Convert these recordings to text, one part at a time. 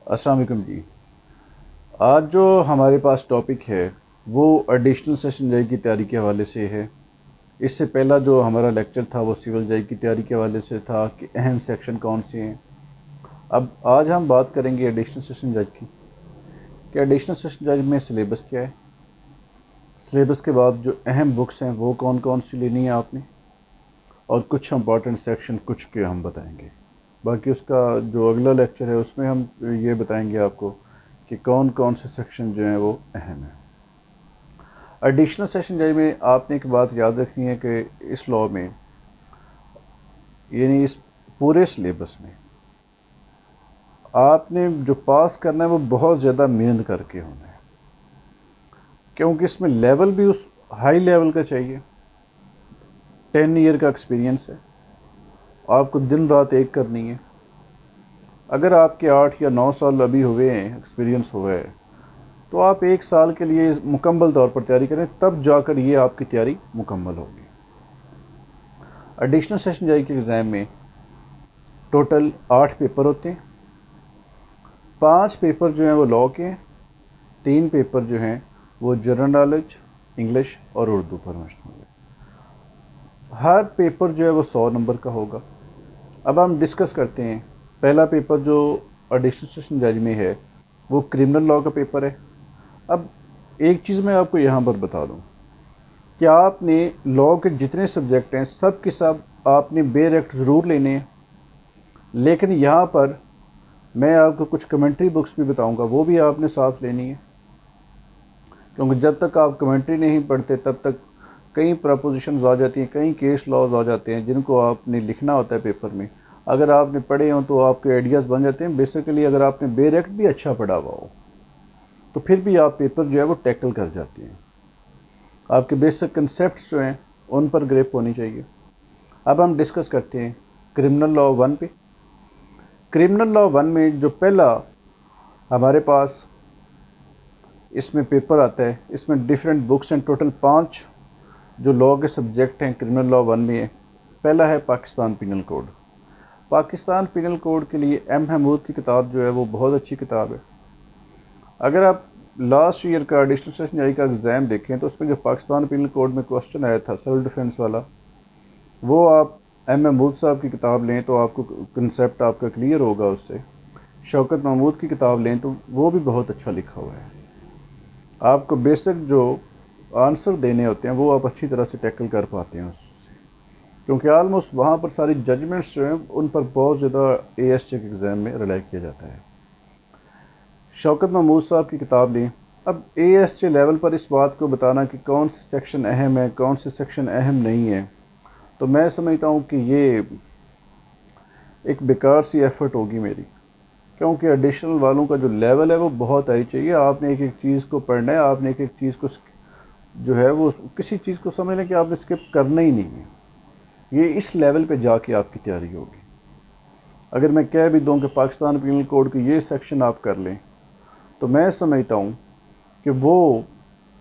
अस्सलाम वालेकुम जी। आज जो हमारे पास टॉपिक है वो एडिशनल सेशन जज की तैयारी के हवाले से है। इससे पहला जो हमारा लेक्चर था वो सिविल जज की तैयारी के हवाले से था कि अहम सेक्शन कौन से हैं। अब आज हम बात करेंगे एडिशनल सेशन जज की कि एडिशनल सेशन जज में सिलेबस क्या है, सिलेबस के बाद जो अहम बुक्स हैं वो कौन कौन सी लेनी है आपने, और कुछ इंपॉर्टेंट सेक्शन कुछ के हम बताएंगे। बाकी उसका जो अगला लेक्चर है उसमें हम ये बताएंगे आपको कि कौन कौन से सेक्शन जो हैं वो अहम हैं। एडिशनल सेशन जज में आपने एक बात याद रखनी है कि इस लॉ में यानी इस पूरे सिलेबस में आपने जो पास करना है वो बहुत ज़्यादा मेहनत करके होना है, क्योंकि इसमें लेवल भी उस हाई लेवल का चाहिए। 10 ईयर का एक्सपीरियंस है, आपको दिन रात एक करनी है। अगर आपके 8 या 9 साल अभी हुए हैं, एक्सपीरियंस हुआ है, तो आप 1 साल के लिए मुकम्मल तौर पर तैयारी करें, तब जाकर ये आपकी तैयारी मुकम्मल होगी। एडिशनल सेशन जज के एग्ज़ाम में टोटल 8 पेपर होते हैं। 5 पेपर जो हैं वो लॉ के हैं, 3 पेपर जो हैं वो जनरल नॉलेज, इंग्लिश और उर्दू पर मुश्तमिल है। हर पेपर जो है वो 100 नंबर का होगा। अब हम डिस्कस करते हैं। पहला पेपर जो एडिशनल सेशन जज में है वो क्रिमिनल लॉ का पेपर है। अब एक चीज़ मैं आपको यहाँ पर बता दूँ कि आपने लॉ के जितने सब्जेक्ट हैं सब के सब आपने बेयर एक्ट ज़रूर लेने हैं, लेकिन यहाँ पर मैं आपको कुछ कमेंट्री बुक्स भी बताऊँगा, वो भी आपने साथ लेनी है, क्योंकि जब तक आप कमेंट्री नहीं पढ़ते तब तक कई प्रपोजिशंस आ जाती हैं, कई केस लॉज आ जाते हैं जिनको आपने लिखना होता है पेपर में। अगर आपने पढ़े हों तो आपके आइडियाज़ बन जाते हैं। बेसिकली अगर आपने बेयर एक्ट भी अच्छा पढ़ा हुआ हो तो फिर भी आप पेपर जो है वो टैकल कर जाते हैं। आपके बेसिक कंसेप्ट्स जो हैं उन पर ग्रिप होनी चाहिए। अब हम डिस्कस करते हैं क्रिमिनल लॉ 1 पे। क्रिमिनल लॉ 1 में जो पहला हमारे पास इसमें पेपर आता है, इसमें डिफरेंट बुक्स हैं, टोटल 5 जो लॉ के सब्जेक्ट हैं क्रिमिनल लॉ 1 में है। पहला है Pakistan penal code. Pakistan penal code के लिए एम महमूद की किताब जो है वो बहुत अच्छी किताब है। अगर आप लास्ट ईयर का एडिशनल सेशन जज का एग्ज़ाम देखें तो उसमें जो पाकिस्तान पिनल कोड में क्वेश्चन आया था सेल्फ डिफेंस वाला, वो आप एम महमूद साहब की किताब लें तो आपको कंसेप्ट आपका क्लियर होगा उससे। शौकत महमूद की किताब लें तो वो भी बहुत अच्छा लिखा हुआ है। आपको बेसिक जो आंसर देने होते हैं वो आप अच्छी तरह से टैकल कर पाते हैं उससे, क्योंकि आलमोस्ट वहाँ पर सारी जजमेंट्स जो हैं उन पर बहुत ज़्यादा ASC के एग्ज़ाम में रिलाई किया जाता है। शौकत महमूद साहब की किताब लें। अब ASC लेवल पर इस बात को बताना कि कौन से सेक्शन अहम है, कौन से सेक्शन अहम नहीं है, तो मैं समझता हूँ कि ये एक बेकार सी एफ़र्ट होगी मेरी, क्योंकि एडिशनल वालों का जो लेवल है वो बहुत हाई चाहिए। आपने एक एक चीज़ को पढ़ना है, आपने एक एक चीज़ को जो है वो किसी चीज़ को समझ लें कि आपने स्किप करना ही नहीं है। ये इस लेवल पे जाके आपकी तैयारी होगी। अगर मैं कह भी दूं कि पाकिस्तान पिनल कोड के ये सेक्शन आप कर लें तो मैं समझता हूँ कि वो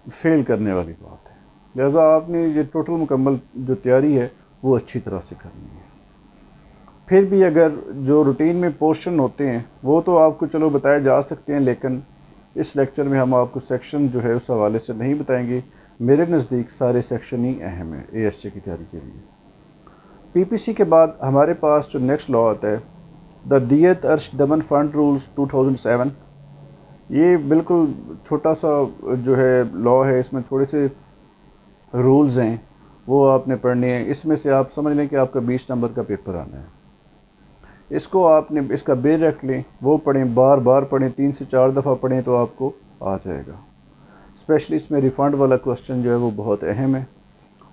फेल करने वाली बात है। लिहाजा आपने ये टोटल मुकम्मल जो तैयारी है वो अच्छी तरह से करनी है। फिर भी अगर जो रूटीन में पोर्शन होते हैं वो तो आपको चलो बताए जा सकते हैं, लेकिन इस लेक्चर में हम आपको सेक्शन जो है उस हवाले से नहीं बताएंगे। मेरे नज़दीक सारे सेक्शन ही अहम है ASC की तैयारी के लिए। PPC के बाद हमारे पास जो नेक्स्ट लॉ आता है द दियत अर्श दमन फंड रूल्स 2007। ये बिल्कुल छोटा सा जो है लॉ है, इसमें थोड़े से रूल्स हैं वो आपने पढ़ने हैं। इसमें से आप समझ लें कि आपका 20 नंबर का पेपर आना है। इसको आपने इसका बेर रख लें, वो पढ़ें, बार बार पढ़ें, 3 से 4 दफ़ा पढ़ें तो आपको आ जाएगा। स्पेशली इसमें रिफ़ंड वाला क्वेश्चन जो है वो बहुत अहम है।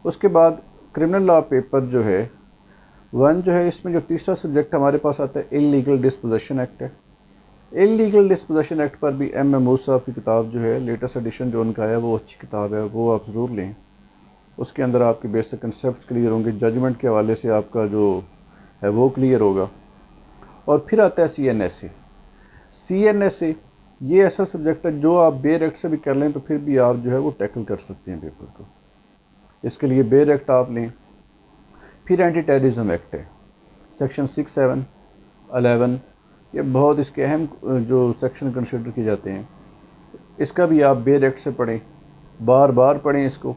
उसके बाद क्रिमिनल लॉ पेपर जो है 1 जो है, इसमें जो तीसरा सब्जेक्ट हमारे पास आता है इल्लीगल डिस्पोजेशन एक्ट है। इल्लीगल डिस्पोजेशन एक्ट पर भी एम महमूद साहब की किताब जो है लेटेस्ट एडिशन जो उनका है वो अच्छी किताब है, वो आप ज़रूर लें। उसके अंदर आपके बेसिक कंसेप्ट क्लियर होंगे, जजमेंट के हवाले से आपका जो है वो क्लियर होगा। और फिर आता है CNSA। ये ऐसा सब्जेक्ट है जो आप बेयर एक्ट से भी कर लें तो फिर भी आप जो है वो टैकल कर सकते हैं पेपर को। इसके लिए बेयर एक्ट आप लें। फिर एंटी टेररिज्म एक्ट है, सेक्शन 6, 7, 11, ये बहुत इसके अहम जो सेक्शन कंसिडर किए जाते हैं। इसका भी आप बेरेक्ट से पढ़ें, बार बार पढ़ें इसको,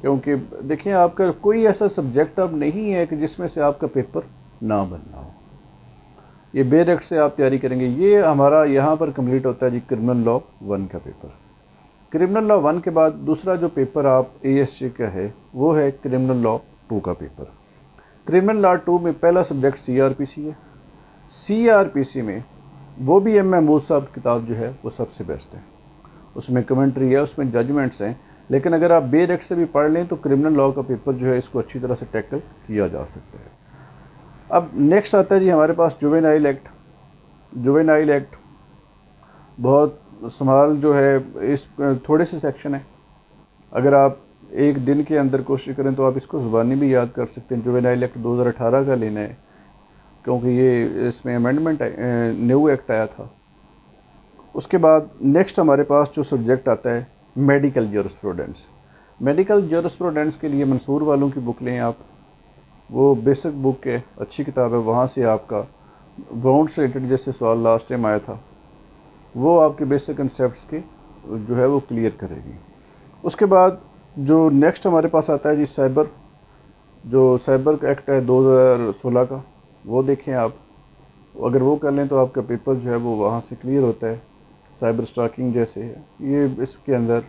क्योंकि देखिए आपका कोई ऐसा सब्जेक्ट अब नहीं है कि जिसमें से आपका पेपर ना बनना हो। ये बेरेक्ट से आप तैयारी करेंगे। ये हमारा यहाँ पर कंप्लीट होता है जी क्रिमिनल लॉ 1 का पेपर। क्रिमिनल लॉ 1 के बाद दूसरा जो पेपर आप ASC का है वो है क्रिमिनल लॉ 2 का पेपर। क्रिमिनल लॉ 2 में पहला सब्जेक्ट CRPC है। CRPC में वो भी M महमूद साहब किताब जो है वो सबसे बेस्ट है। उसमें कमेंट्री है, उसमें जजमेंट्स हैं, लेकिन अगर आप बेरेक्ट से भी पढ़ लें तो क्रिमिनल लॉ का पेपर जो है इसको अच्छी तरह से टैकल किया जा सकता है। अब नेक्स्ट आता है जी हमारे पास जुवेनाइल एक्ट। जुवेनाइल एक्ट बहुत संभाल जो है, इस थोड़े से सेक्शन है। अगर आप एक दिन के अंदर कोशिश करें तो आप इसको ज़ुबानी भी याद कर सकते हैं। जुवेनाइल एक्ट 2018 का लेना है, क्योंकि ये इसमें अमेंडमेंट न्यू एक्ट आया था। उसके बाद नेक्स्ट हमारे पास जो सब्जेक्ट आता है मेडिकल ज्यूरिस्प्रूडेंस। मेडिकल ज्यूरिस्प्रूडेंस के लिए मंसूर वालों की बुक लें आप, वो बेसिक बुक है, अच्छी किताब है। वहाँ से आपका बाउंड से रिलेटेड जैसे सवाल लास्ट टाइम आया था वो आपके बेसिक कंसेप्ट्स के जो है वो क्लियर करेगी। उसके बाद जो नेक्स्ट हमारे पास आता है जी साइबर, जो साइबर एक्ट है 2016 का, वो देखें आप। अगर वो कर लें तो आपका पेपर जो है वो वहाँ से क्लियर होता है। साइबर स्टॉकिंग जैसे है ये, इसके अंदर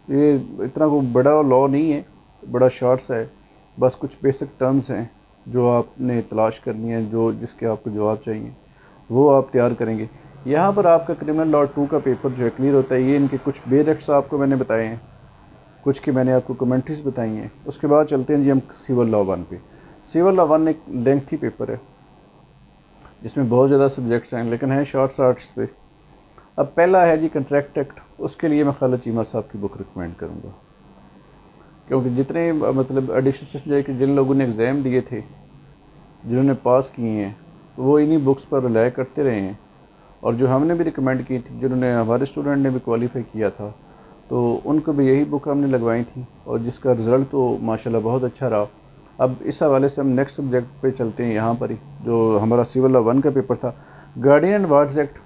ये इतना कोई बड़ा लॉ नहीं है, बड़ा शॉर्ट सा है, बस कुछ बेसिक टर्म्स हैं जो आपने तलाश करनी है, जो जिसके आपको जवाब चाहिए वो आप तैयार करेंगे। यहाँ पर आपका क्रिमिनल लॉ 2 का पेपर जो है क्लियर होता है। ये इनके कुछ बेरेक्ट्स आपको मैंने बताए हैं, कुछ की मैंने आपको कमेंट्रीज बताई हैं। उसके बाद चलते हैं जी हम सिविल लॉ 1 पे। सिविल लॉ 1 एक लेंथी पेपर है जिसमें बहुत ज़्यादा सब्जेक्ट्स हैं, लेकिन हैं शॉर्ट से। अब पहला है जी कंट्रैक्ट एक्ट। उसके लिए मैं खालिद चीमा साहब की बुक रिकमेंड करूँगा, क्योंकि जितने मतलब एडिशनल सेशन के जिन लोगों ने एग्ज़ाम दिए थे, जिन्होंने पास किए हैं, तो वो इन्हीं बुक्स पर रिलाय करते रहे हैं। और जो हमने भी रिकमेंड की थी, जिन्होंने हमारे स्टूडेंट ने भी क्वालिफाई किया था, तो उनको भी यही बुक हमने लगवाई थी और जिसका रिज़ल्ट तो माशाल्लाह बहुत अच्छा रहा। अब इस हवाले से हम नेक्स्ट सब्जेक्ट पे चलते हैं। यहाँ पर ही जो हमारा सिविल लॉ 1 का पेपर था, guardian and wards act.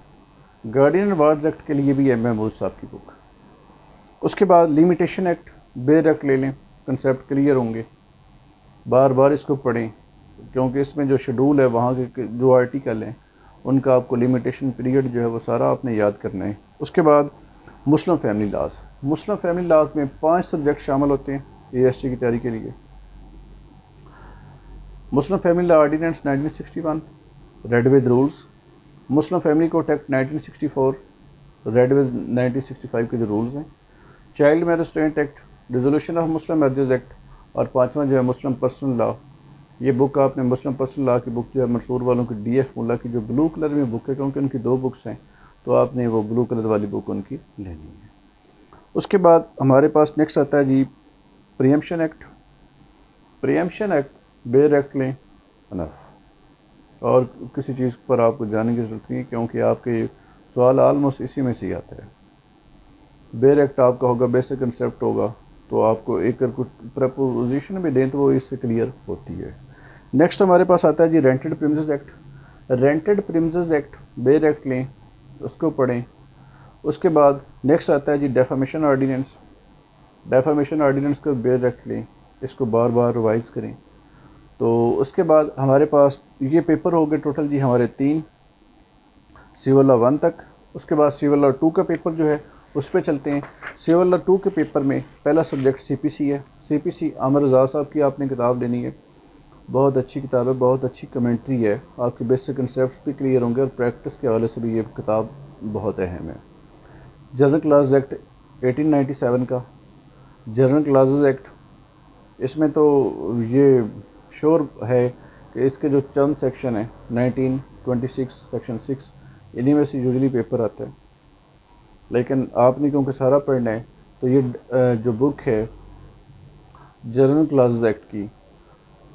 Guardian and wards act के लिए भी M महमूद साहब की बुक। उसके बाद लिमिटेशन एक्ट, बेरेक्ट ले लें, कंसेप्ट क्लियर होंगे, बार बार इसको पढ़ें, क्योंकि इसमें जो शेड्यूल है वहाँ के जो आर्टिकल हैं उनका आपको लिमिटेशन पीरियड जो है वो सारा आपने याद करना है। उसके बाद Muslim family laws. Muslim family laws में 5 सब्जेक्ट शामिल होते हैं ASC की तैयारी के लिए। Muslim family law ordinance 1961, read with rules. Muslim family court act 1964, read with 1965 के जो रूल्स हैं। Child marriage restraint act, resolution of Muslim marriages act, और 5वां जो है मुस्लिम पर्सनल लॉ। ये बुक आपने मुस्लिम पर्सनल लॉ की बुक जो है मंसूर वालों की DF मुल्ला की जो ब्लू कलर में बुक है, क्योंकि उनकी 2 बुक्स हैं, तो आपने वो ब्लू कलर वाली बुक उनकी लेनी है। उसके बाद हमारे पास नेक्स्ट आता है जी preemption act. Preemption act bare act लें अनफ, और किसी चीज़ पर आपको जाने की ज़रूरत नहीं, क्योंकि आपके सवाल आलमोस्ट इसी में से ही आता है। बेरेक्ट आपका होगा, बेसिक कंसेप्ट होगा, तो आपको एक कुछ प्रपोजिशन भी दें तो वो इससे क्लियर होती है। नेक्स्ट हमारे पास आता है जी rented premises act. Rented premises act bare act लें, उसको पढ़ें। उसके बाद नेक्स्ट आता है जी डेफामेशन ऑर्डिनेंस। डेफामेशन ऑर्डिनेंस को बेरेक्ट लें, इसको बार बार रिवाइज़ करें। तो उसके बाद हमारे पास ये पेपर हो गए टोटल जी हमारे 3 सिविल लॉ 1 तक। उसके बाद सिविल लॉ 2 का पेपर जो है उस पर चलते हैं। सिविल लॉ 2 के पेपर में पहला सब्जेक्ट CPC है। CPC आमिर रज़ा साहब की आपने किताब लेनी है, बहुत अच्छी किताब है, बहुत अच्छी कमेंट्री है, आपके बेसिक कंसेप्ट्स भी क्लियर होंगे और प्रैक्टिस के हवाले से भी ये किताब बहुत अहम है। जनरल क्लास एक्ट 1897 का, जनरल क्लासेस एक्ट, इसमें तो ये श्योर है कि इसके जो चंद सेक्शन है 1926 सेक्शन 6 इन्हीं में से यूजुअली पेपर आता है, लेकिन आपने क्योंकि सारा पढ़ना है तो ये जो बुक है जनरल क्लासेस एक्ट की,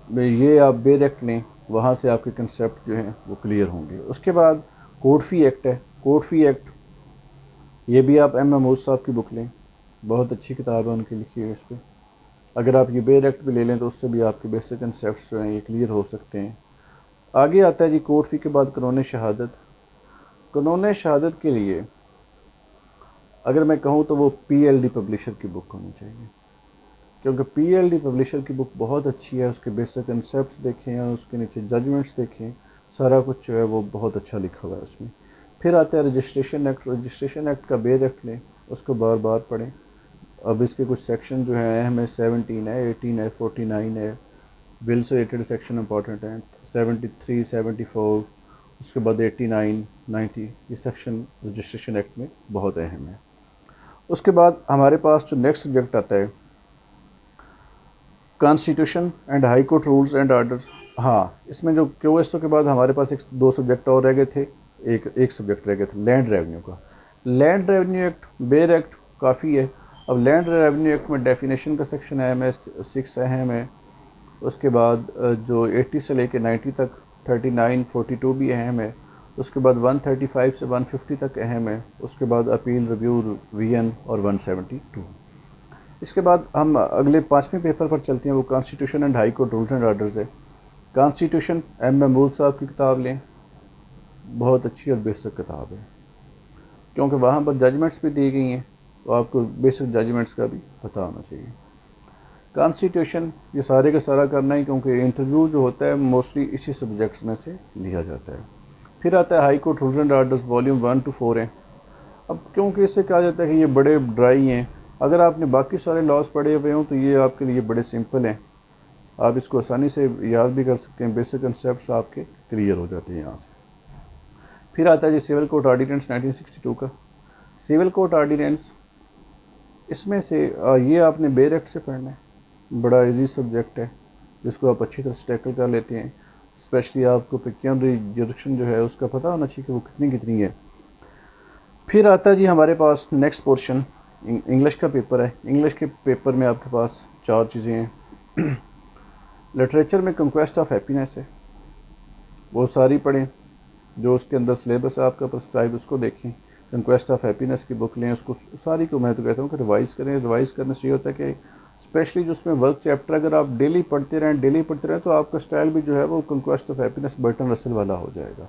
ये आप बेरेक्ट लें, वहाँ से आपके कंसेप्ट जो हैं वो क्लियर होंगे। उसके बाद कोड फ़ी एक्ट है। कोड फ़ी एक्ट ये भी आप M महमूद साहब की बुक लें, बहुत अच्छी किताब है उनकी लिखी है इस पर। अगर आप ये बेरेक्ट भी ले लें तो उससे भी आपके बेसिक कंसेप्ट्स जो हैं ये क्लियर हो सकते हैं। आगे आता है जी कोड फ़ी के बाद कानून शहादत। कानून शहादत के लिए अगर मैं कहूँ तो वो PLD पब्लिशर की बुक होनी चाहिए, क्योंकि PLD पब्लिशर की बुक बहुत अच्छी है। उसके बेसिक कंसेप्ट देखें और उसके नीचे जजमेंट्स देखें, सारा कुछ जो है वो बहुत अच्छा लिखा हुआ है उसमें। फिर आता है रजिस्ट्रेशन एक्ट। रजिस्ट्रेशन एक्ट का बेस एक्ट लें, उसको बार बार पढ़ें। अब इसके कुछ सेक्शन जो हैं हमें 17 है, 18 है, 49 है, बिल से रिलेटेड सेक्शन इंपॉर्टेंट हैं, 73, 74, उसके बाद 89, 90, ये सेक्शन रजिस्ट्रेशन एक्ट में बहुत अहम है। उसके बाद हमारे पास जो नेक्स्ट सब्जेक्ट आता है constitution and high court rules and orders. हाँ, इसमें जो QSO के बाद हमारे पास दो सब्जेक्ट और रह गए थे, एक सब्जेक्ट रह गया था लैंड रेवेन्यू का। लैंड रेवेन्यू एक्ट, बेर एक्ट काफ़ी है। अब लैंड रेवेन्यू एक्ट में डेफिनेशन का सेक्शन अहम है, 6 अहम है। उसके बाद जो 80 से लेके 90 तक 39, 42 भी अहम है। उसके बाद 135 से 150 तक अहम है। उसके बाद अपील, रिव्यू, VN और 172। इसके बाद हम अगले 5वें पेपर पर चलते हैं, वो constitution and high court rules and orders है। कॉन्स्टिट्यूशन M महमूद साहब की किताब लें, बहुत अच्छी और बेसिक किताब है, क्योंकि वहाँ पर जजमेंट्स भी दी गई हैं, तो आपको बेसिक जजमेंट्स का भी पता होना चाहिए। कॉन्स्टिट्यूशन ये सारे का सारा करना ही, क्योंकि इंटरव्यू जो होता है मोस्टली इसी सब्जेक्ट्स में से लिया जाता है। फिर आता है high court rules and orders, volume 1 to 4 है। अब क्योंकि इससे कहा जाता है कि ये बड़े ड्राई हैं, अगर आपने बाकी सारे लॉज पढ़े हुए हों तो ये आपके लिए बड़े सिंपल हैं, आप इसको आसानी से याद भी कर सकते हैं, बेसिक कंसेप्ट आपके क्लियर हो जाते हैं यहाँ से। फिर आता है जी सिविल कोर्ट ऑर्डिनेंस 1962 का। सिविल कोर्ट ऑर्डिनेंस, इसमें से ये आपने बेर एक्ट से पढ़ना है, बड़ा इजी सब्जेक्ट है जिसको आप अच्छी तरह से टैकल कर लेते हैं। स्पेशली आपको पेक्यूनियरी जुरिडिक्शन जो है उसका पता होना चाहिए कि वो कितनी है। फिर आता है जी हमारे पास नेक्स्ट पोर्शन, इंग्लिश का पेपर है। इंग्लिश के पेपर में आपके पास 4 चीज़ें हैं। लिटरेचर में कंक्वेस्ट ऑफ हैप्पीनेस है, वो सारी पढ़ें, जो उसके अंदर सिलेबस है आपका प्रिस्क्राइब उसको देखें। कंक्वेस्ट ऑफ हैप्पीनेस की बुक लें, उसको सारी को मैं तो कहता हूँ कि रिवाइज़ करें। रिवाइज़ करने से ये होता है कि स्पेशली जो उसमें वर्क चैप्टर अगर आप डेली पढ़ते रहें तो आपका स्टाइल भी जो है वो conquest of happiness Burton Russell वाला हो जाएगा,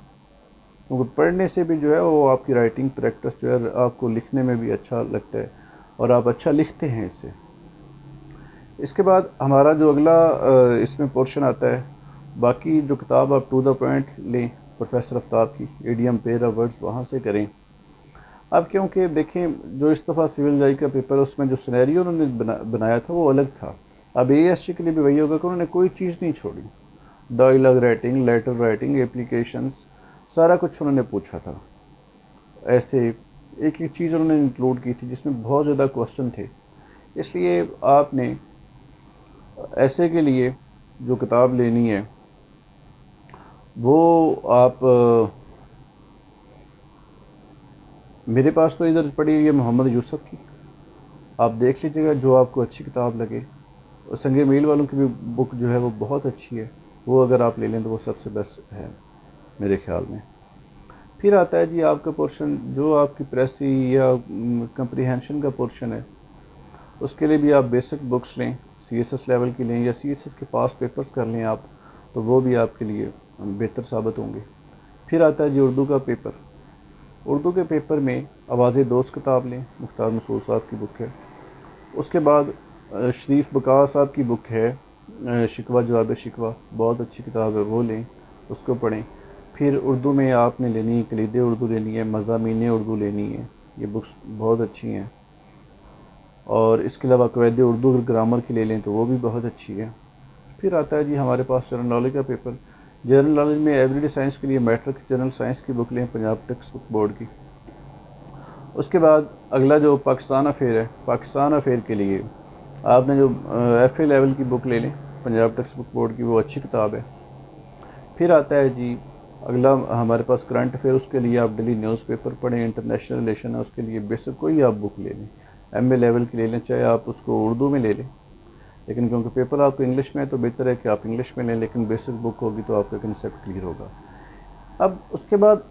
क्योंकि पढ़ने से भी जो है वो आपकी राइटिंग प्रैक्टिस जो है आपको लिखने में भी अच्छा लगता है और आप अच्छा लिखते हैं इससे। इसके बाद हमारा जो अगला इसमें पोर्शन आता है, बाकी जो किताब आप टू द पॉइंट लें प्रोफेसर आफ्ताब की, एडियम पेयर ऑफ वर्ड्स, वहाँ से करें। अब क्योंकि देखें जो इस दफ़ा सिविल जज का पेपर उसमें जो सिनेरियो उन्होंने बनाया था वो अलग था। अब ASC के लिए भी वही होगा कि उन्होंने कोई चीज़ नहीं छोड़ी, dialogue writing, letter writing, applications, सारा कुछ उन्होंने पूछा था। ऐसे एक एक चीज़ उन्होंने इंक्लूड की थी जिसमें बहुत ज़्यादा क्वेश्चन थे। इसलिए आपने ऐसे के लिए जो किताब लेनी है वो आप मेरे पास तो इधर पड़ी हुई है मोहम्मद यूसुफ की, आप देख लीजिएगा जो आपको अच्छी किताब लगे। और संगे मील वालों की भी बुक जो है वो बहुत अच्छी है, वो अगर आप ले लें तो वो सबसे बेस्ट है मेरे ख्याल में। फिर आता है जी आपका पोर्शन जो आपकी प्रेसी या कंप्रीहेंशन का पोर्शन है, उसके लिए भी आप बेसिक बुक्स लें, CSS लेवल की लें या CSS के पास पेपर्स कर लें आप, तो वो भी आपके लिए बेहतर साबित होंगे। फिर आता है जी उर्दू का पेपर। उर्दू के पेपर में आवाज़े दोस्त किताब लें, मुख्तार मसूद साहब की बुक है। उसके बाद शरीफ बका साहब की बुक है शिकवा जवाब शिकवा, बहुत अच्छी किताब है, वो लें, उसको पढ़ें। फिर उर्दू में आपने लेनी है कलीद उर्दू लेनी है, मज़ामीन उर्दू लेनी है, ये बुक्स बहुत अच्छी हैं। और इसके अलावा कवायद उर्दू अगर ग्रामर की ले लें तो वो भी बहुत अच्छी है। फिर आता है जी हमारे पास जनरल नॉलेज का पेपर। जनरल नॉलेज में एवरीडे साइंस के लिए मैट्रिक जनरल साइंस की बुक लें पंजाब टेक्स्ट बुक बोर्ड की। उसके बाद अगला जो पाकिस्तान अफेयर है, पाकिस्तान अफेयर के लिए आपने जो FA लेवल की बुक ले लें पंजाब टेक्स्ट बुक बोर्ड की, वो अच्छी किताब है। फिर आता है जी अगला हमारे पास करंट अफेयर, उसके लिए आप डेली न्यूज़पेपर पढ़ें, इंटरनेशनल रिलेशन है उसके लिए बेसिक कोई आप बुक ले लें, MA लेवल की ले लें, चाहे आप उसको उर्दू में ले लें, लेकिन क्योंकि पेपर आपको इंग्लिश में है तो बेहतर है कि आप इंग्लिश में लें, लेकिन बेसिक बुक होगी तो आपका कंसेप्ट क्लियर होगा। अब उसके बाद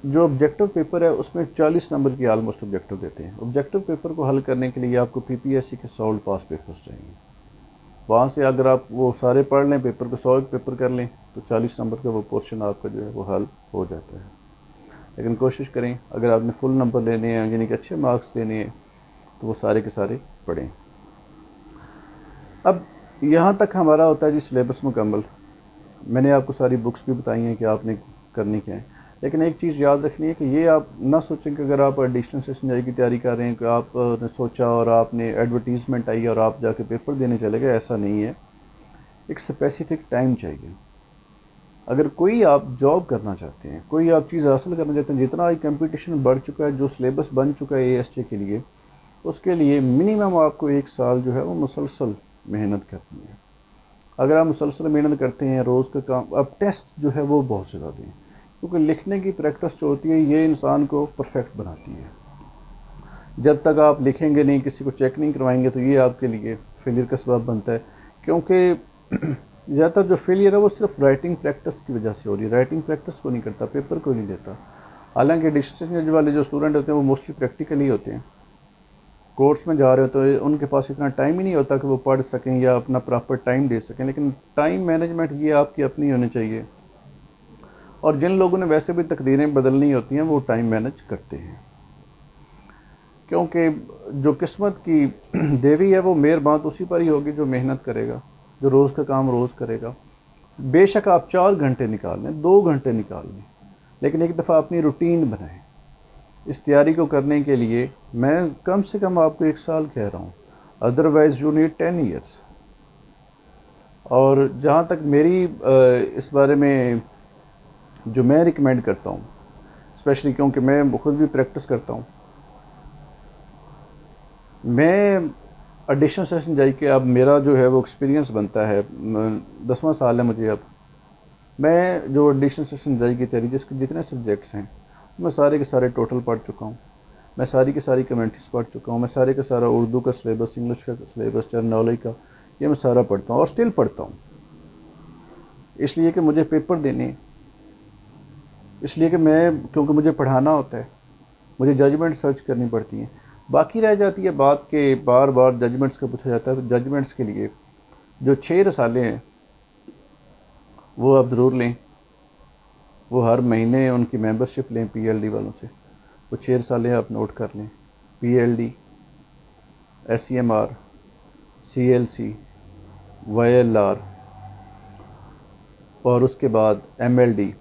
जो ऑब्जेक्टिव पेपर है उसमें 40 नंबर की ऑलमोस्ट ऑब्जेक्टिव देते हैं। ऑब्जेक्टिव पेपर को हल करने के लिए आपको PPSC के सॉल्व पास पेपर्स चाहिए, वहाँ से अगर आप वो सारे पढ़ लें, पेपर को सॉल्व पेपर कर लें तो 40 नंबर का वो पोर्शन आपका जो है वो हल हो जाता है। लेकिन कोशिश करें अगर आपने फुल नंबर लेने हैं यानी कि अच्छे मार्क्स लेने हैं तो वो सारे के सारे पढ़ें। अब यहाँ तक हमारा होता है जी सिलेबस मुकम्मल। मैंने आपको सारी बुक्स भी बताई हैं कि आपने करनी क्या है, लेकिन एक चीज़ याद रखनी है कि ये आप ना सोचें कि अगर आप एडिशनल सेशन जाई की तैयारी कर रहे हैं कि आपने सोचा और आपने एडवर्टीज़मेंट आई और आप जाके पेपर देने चले गए, ऐसा नहीं है। एक स्पेसिफिक टाइम चाहिए। अगर कोई आप जॉब करना चाहते हैं, कोई आप चीज़ हासिल करना चाहते हैं, जितना ही कंपटीशन बढ़ चुका है, जो सिलेबस बन चुका है ASJ के लिए, उसके लिए मिनिमम आपको 1 साल जो है वो मुसलसल मेहनत करनी है। अगर आप मुसलसल मेहनत करते हैं, रोज़ का काम, अब टेस्ट जो है वो बहुत ज़्यादा दें, क्योंकि लिखने की प्रैक्टिस जो होती है ये इंसान को परफेक्ट बनाती है। जब तक आप लिखेंगे नहीं, किसी को चेक नहीं करवाएंगे, तो ये आपके लिए फेलियर का सबब बनता है। क्योंकि ज़्यादातर जो फेलियर है वो सिर्फ राइटिंग प्रैक्टिस की वजह से हो रही है। राइटिंग प्रैक्टिस को नहीं करता, पेपर को नहीं देता। हालांकि डिस्टेंस वाले जो स्टूडेंट होते हैं वो मोस्टली प्रैक्टिकली होते हैं, कोर्स में जा रहे हो तो उनके पास इतना टाइम ही नहीं होता कि वो पढ़ सकें या अपना प्रॉपर टाइम दे सकें। लेकिन टाइम मैनेजमेंट ये आपकी अपनी होनी चाहिए, और जिन लोगों ने वैसे भी तकदीरें बदलनी होती हैं वो टाइम मैनेज करते हैं। क्योंकि जो किस्मत की देवी है वो मेहरबान उसी पर ही होगी जो मेहनत करेगा, जो रोज़ का काम रोज़ करेगा। बेशक आप 4 घंटे निकाल लें, 2 घंटे निकाल लें, लेकिन एक दफ़ा अपनी रूटीन बनाएं। इस तैयारी को करने के लिए मैं कम से कम आपको 1 साल कह रहा हूँ, अदरवाइज़ यू नीड 10 ईयर्स। और जहाँ तक मेरी इस बारे में जो मैं रिकमेंड करता हूँ, स्पेशली क्योंकि मैं खुद भी प्रैक्टिस करता हूँ, मैं एडिशनल सेशन जाई के अब मेरा जो है वो एक्सपीरियंस बनता है, 10वां साल है मुझे। अब मैं जो एडिशनल सेशन जाई की तैयारी जिसके जितने सब्जेक्ट्स हैं मैं सारे के सारे टोटल पढ़ चुका हूँ। मैं सारी की सारी कमेंट्रीज पढ़ चुका हूँ। मैं सारे का सारा उर्दू का सिलेबस, इंग्लिश का सिलेबस, टर्मिनोलॉजी का, ये मैं सारा पढ़ता हूँ और स्टिल पढ़ता हूँ। इसलिए कि मुझे पेपर देने हैं, इसलिए कि क्योंकि मुझे पढ़ाना होता है, मुझे जजमेंट सर्च करनी पड़ती हैं। बाकी रह जाती है बात के बार बार जजमेंट्स का पूछा जाता है, तो जजमेंट्स के लिए जो 6 रसाले हैं वो आप ज़रूर लें। वो हर महीने उनकी मेंबरशिप लें PLD वालों से। वो 6 रसाले आप नोट कर लें, PLD, SCMR, CLC, YLR और उसके बाद MLD,